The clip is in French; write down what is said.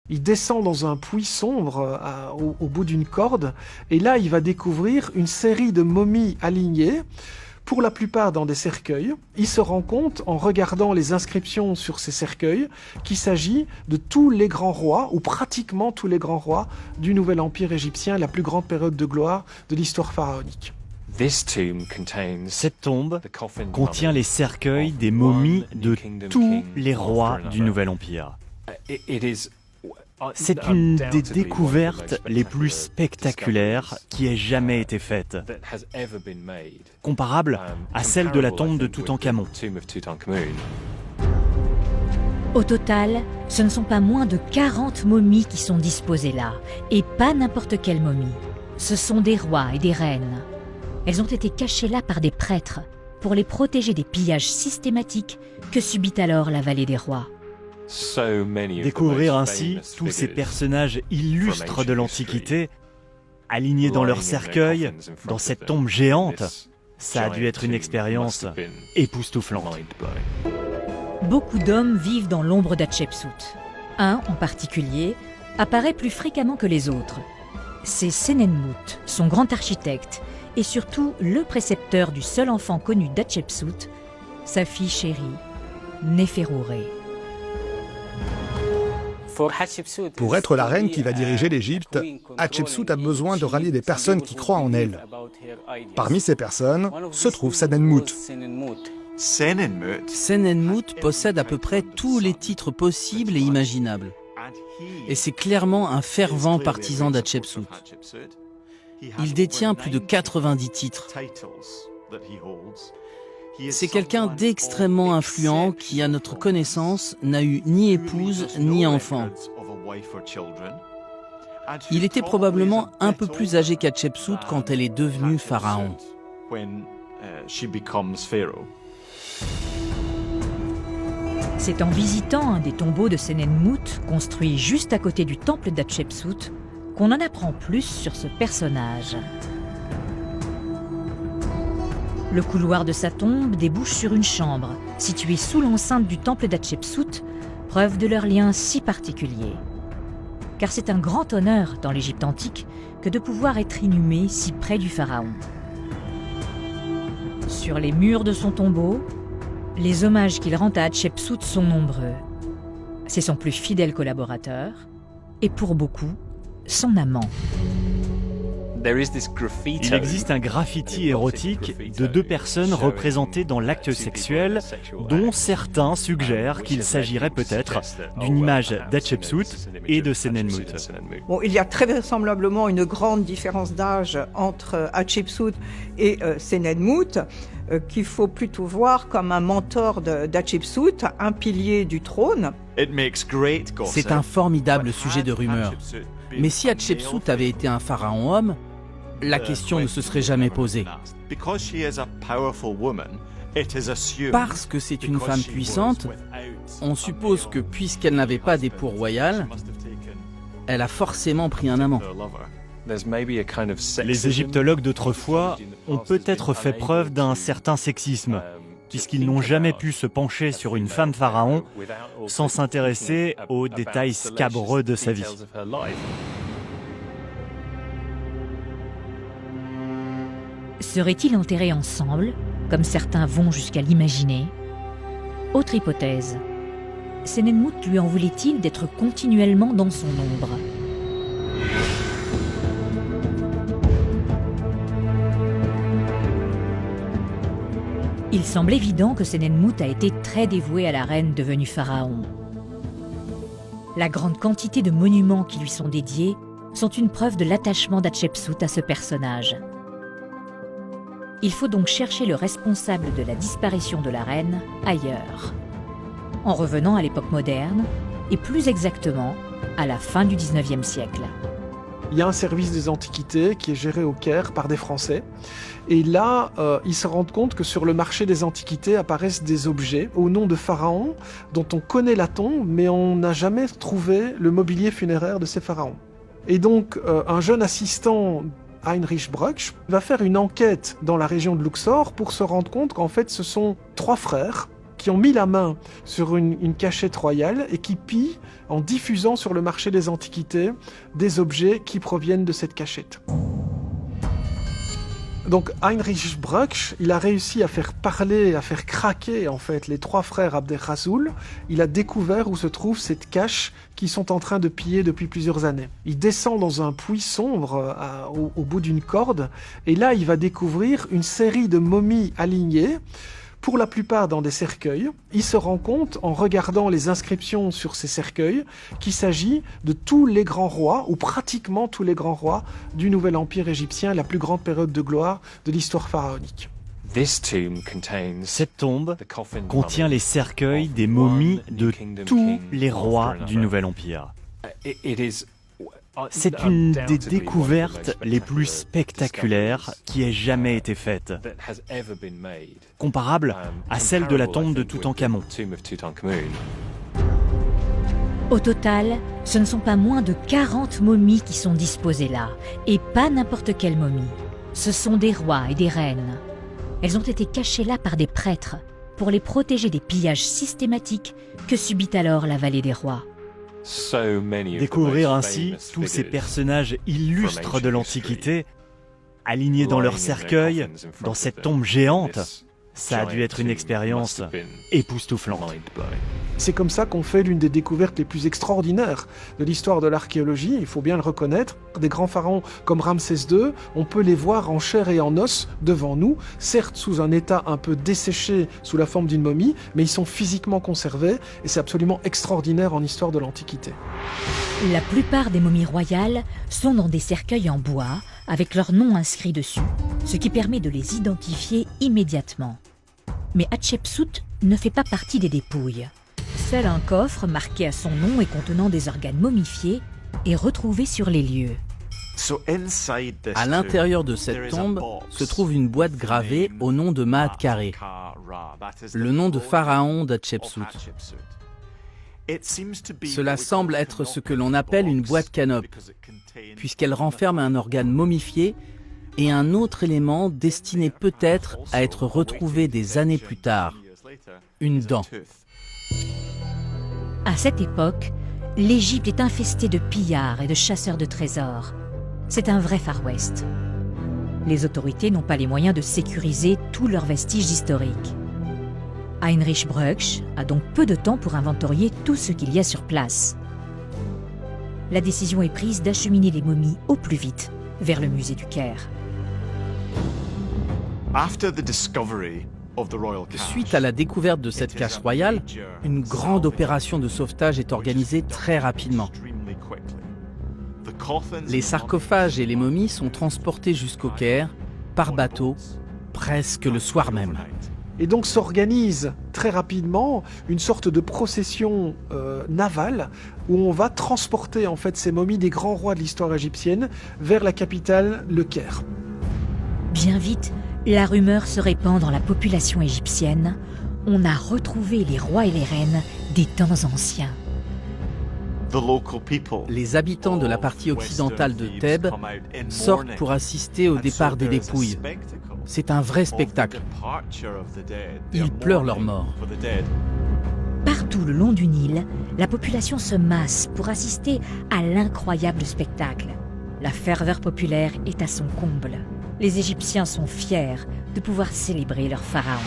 Il descend dans un puits sombre au bout d'une corde, et là il va découvrir une série de momies alignées, pour la plupart dans des cercueils. Il se rend compte, en regardant les inscriptions sur ces cercueils, qu'il s'agit de tous les grands rois, ou pratiquement tous les grands rois du Nouvel Empire égyptien, la plus grande période de gloire de l'histoire pharaonique. Cette tombe contient les cercueils des momies de tous les rois du Nouvel Empire. C'est une des découvertes les plus spectaculaires qui ait jamais été faite, comparable à celle de la tombe de Toutankhamon. Au total, ce ne sont pas moins de 40 momies qui sont disposées là, et pas n'importe quelle momie. Ce sont des rois et des reines. Elles ont été cachées là par des prêtres pour les protéger des pillages systématiques que subit alors la vallée des rois. Découvrir ainsi tous ces personnages illustres de l'Antiquité, alignés dans leur cercueil, dans cette tombe géante, ça a dû être une expérience époustouflante. Beaucoup d'hommes vivent dans l'ombre d'Hatchepsout. Un, en particulier, apparaît plus fréquemment que les autres. C'est Senenmut, son grand architecte, et surtout le précepteur du seul enfant connu d'Hatchepsout, sa fille chérie, Néferouré. Pour être la reine qui va diriger l'Égypte, Hatshepsut a besoin de rallier des personnes qui croient en elle. Parmi ces personnes se trouve Senenmut. Senenmut possède à peu près tous les titres possibles et imaginables. Et c'est clairement un fervent partisan d'Hatshepsut. Il détient plus de 90 titres. C'est quelqu'un d'extrêmement influent qui, à notre connaissance, n'a eu ni épouse ni enfant. Il était probablement un peu plus âgé qu'Hatshepsut quand elle est devenue pharaon. C'est en visitant un des tombeaux de Senenmut, construit juste à côté du temple d'Hatshepsut, qu'on en apprend plus sur ce personnage. Le couloir de sa tombe débouche sur une chambre, située sous l'enceinte du temple d'Hatshepsut, preuve de leur lien si particulier. Car c'est un grand honneur dans l'Égypte antique que de pouvoir être inhumé si près du pharaon. Sur les murs de son tombeau, les hommages qu'il rend à Hatshepsut sont nombreux. C'est son plus fidèle collaborateur, et pour beaucoup, son amant. Il existe un graffiti érotique de deux personnes représentées dans l'acte sexuel, dont certains suggèrent qu'il s'agirait peut-être d'une image d'Hatshepsut et de Senenmut. Bon, il y a très vraisemblablement une grande différence d'âge entre Hatshepsut et Senenmut, qu'il faut plutôt voir comme un mentor d'Hatshepsut, un pilier du trône. C'est un formidable sujet de rumeur. Mais si Hatshepsut avait été un pharaon homme, la question ne se serait jamais posée. Parce que c'est une femme puissante, on suppose que puisqu'elle n'avait pas d'époux royal, elle a forcément pris un amant. Les égyptologues d'autrefois ont peut-être fait preuve d'un certain sexisme, puisqu'ils n'ont jamais pu se pencher sur une femme pharaon sans s'intéresser aux détails scabreux de sa vie. Seraient-ils enterrés ensemble, comme certains vont jusqu'à l'imaginer? Autre hypothèse. Senenmut lui en voulait-il d'être continuellement dans son ombre? Il semble évident que Senenmut a été très dévoué à la reine devenue pharaon. La grande quantité de monuments qui lui sont dédiés sont une preuve de l'attachement d'Hatshepsut à ce personnage. Il faut donc chercher le responsable de la disparition de la reine ailleurs, en revenant à l'époque moderne, et plus exactement à la fin du XIXe siècle. Il y a un service des antiquités qui est géré au Caire par des Français. Et là, ils se rendent compte que sur le marché des antiquités apparaissent des objets au nom de pharaons dont on connaît la tombe, mais on n'a jamais trouvé le mobilier funéraire de ces pharaons. Et donc, un jeune assistant, Heinrich Brugsch, va faire une enquête dans la région de Luxor pour se rendre compte qu'en fait, ce sont 3 frères qui ont mis la main sur une cachette royale et qui pillent, en diffusant sur le marché des antiquités, des objets qui proviennent de cette cachette. Donc Heinrich Brugsch, il a réussi à faire parler, à faire craquer en fait les trois frères Abderrahzoul. Il a découvert où se trouve cette cache qu'ils sont en train de piller depuis plusieurs années. Il descend dans un puits sombre au bout d'une corde et là il va découvrir une série de momies alignées, pour la plupart dans des cercueils. Il se rend compte, en regardant les inscriptions sur ces cercueils, qu'il s'agit de tous les grands rois, ou pratiquement tous les grands rois, du Nouvel Empire égyptien, la plus grande période de gloire de l'histoire pharaonique. Cette tombe contient les cercueils des momies de tous les rois du Nouvel Empire. C'est une des découvertes les plus spectaculaires qui ait jamais été faite, comparable à celle de la tombe de Toutankhamon. Au total, ce ne sont pas moins de 40 momies qui sont disposées là, et pas n'importe quelle momie. Ce sont des rois et des reines. Elles ont été cachées là par des prêtres, pour les protéger des pillages systématiques que subit alors la vallée des rois. Découvrir ainsi tous ces personnages illustres de l'Antiquité, alignés dans leur cercueil, dans cette tombe géante, ça a dû être une expérience époustouflante. C'est comme ça qu'on fait l'une des découvertes les plus extraordinaires de l'histoire de l'archéologie, il faut bien le reconnaître. Des grands pharaons comme Ramsès II, on peut les voir en chair et en os devant nous, certes sous un état un peu desséché sous la forme d'une momie, mais ils sont physiquement conservés et c'est absolument extraordinaire en histoire de l'Antiquité. La plupart des momies royales sont dans des cercueils en bois, avec leur nom inscrit dessus, ce qui permet de les identifier immédiatement. Mais Hatshepsut ne fait pas partie des dépouilles. Seul un coffre marqué à son nom et contenant des organes momifiés est retrouvé sur les lieux. À l'intérieur de cette tombe se trouve une boîte gravée au nom de Maat Kare, le nom de pharaon d'Hatshepsut. Cela semble être ce que l'on appelle une boîte canope, puisqu'elle renferme un organe momifié et un autre élément destiné peut-être à être retrouvé des années plus tard, une dent. À cette époque, l'Égypte est infestée de pillards et de chasseurs de trésors. C'est un vrai Far West. Les autorités n'ont pas les moyens de sécuriser tous leurs vestiges historiques. Heinrich Brugsch a donc peu de temps pour inventorier tout ce qu'il y a sur place. La décision est prise d'acheminer les momies au plus vite vers le musée du Caire. Suite à la découverte de cette cache royale, une grande opération de sauvetage est organisée très rapidement. Les sarcophages et les momies sont transportés jusqu'au Caire, par bateau, presque le soir même. Et donc s'organise très rapidement une sorte de procession navale où on va transporter en fait ces momies des grands rois de l'histoire égyptienne vers la capitale, le Caire. Bien vite, la rumeur se répand dans la population égyptienne. On a retrouvé les rois et les reines des temps anciens. Les habitants de la partie occidentale de Thèbes sortent pour assister au départ des dépouilles. C'est un vrai spectacle. Ils pleurent leur mort. Partout le long du Nil, la population se masse pour assister à l'incroyable spectacle. La ferveur populaire est à son comble. Les Égyptiens sont fiers de pouvoir célébrer leur pharaon.